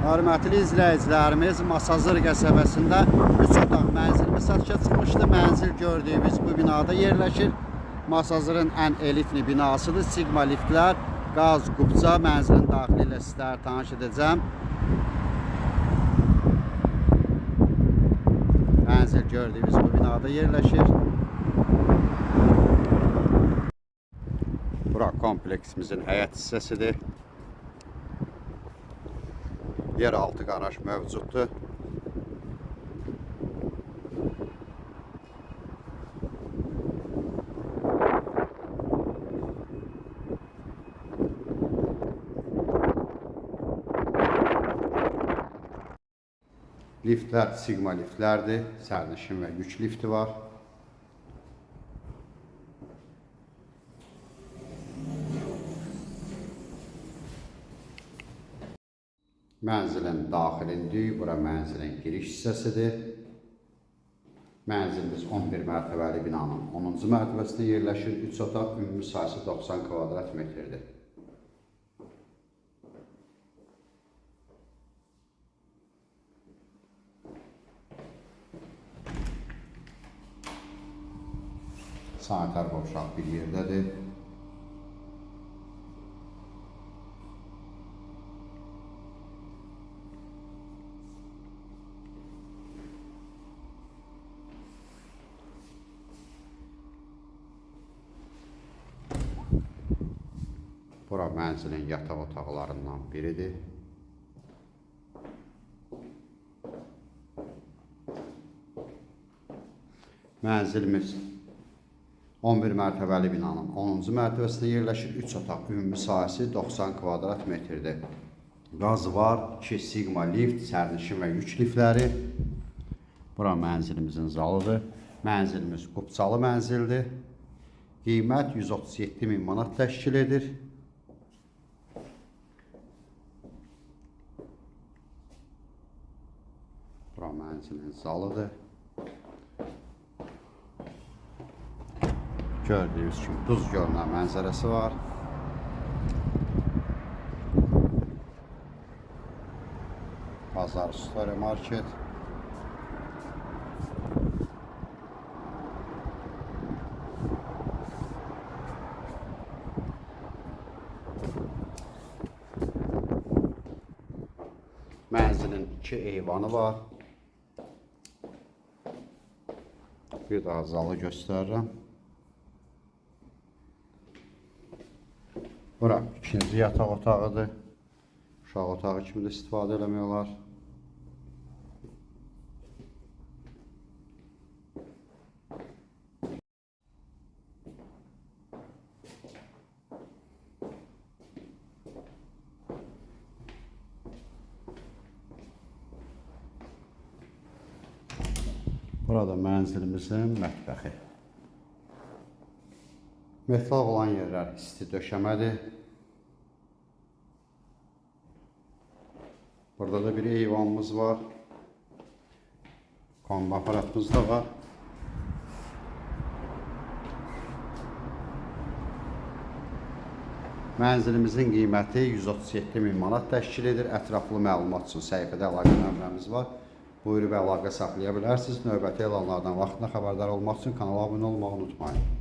Hörmətli izləyicilərimiz, Masazır qəsəbəsində 3 otaq mənzilimiz satışa çıxmışdı. Mənzil gördüyümüz bu binada yerləşir. Masazırın ən elitli binasıdır. Sigma liftlər, qaz, qubca, mənzilin daxili ilə sizləri tanış edəcəm. Mənzil gördüyümüz bu binada yerləşir. Bura kompleksimizin həyət hissəsidir. Yeraltı qaraj mövcuddur. Liftlər Sigma liftlərdir. Sərnişin və yük lifti var. Mənzilin daxilindir. Bura mənzilin giriş hissəsidir. Mənzilimiz 11 mərtəbəli binanın 10-cu mərtəbəsində yerləşir. 3 otaq, ümumi sayısı 90 kvadrat metrdir. Sanitar qovşaq bir yerdədir. Bura mənzilin yataq otaqlarından biridir. Mənzilimiz 11 mərtəbəli binanın 10-cu mərtəbəsində yerləşir. 3 otaq, ümumi sahəsi 90 kvadrat metrdir. Qaz var, 2 Sigma lift, sərnişin və yük liftləri. Bura mənzilimizin zalıdır. Mənzilimiz qubcalı mənzildir. Qiymət 137.000 manat təşkil edir. Bura mənzilin zalıdır. Gördüyünüz kimi duz görünən mənzərəsi var. Bazar Story Market. Mənzilin 2 eyvanı var. Bir daha zalı göstərirəm. Bura ikinci yataq otağıdır. Uşaq otağı kimi də istifadə eləmək olar. Burada mənzilimizin mətbəxi. Metal olan yerlər isti döşəmədir. Burada da bir eyvanımız var. Kombi aparatımız da var. Mənzilimizin qiyməti 137.000 manat təşkil edir. Ətraflı məlumat üçün səhifədə əlaqə nömrəmiz var. Buyurub əlaqə saxlaya bilərsiniz. Növbəti elanlardan vaxtında xəbərdar olmaq üçün kanala abunə olmağı unutmayın.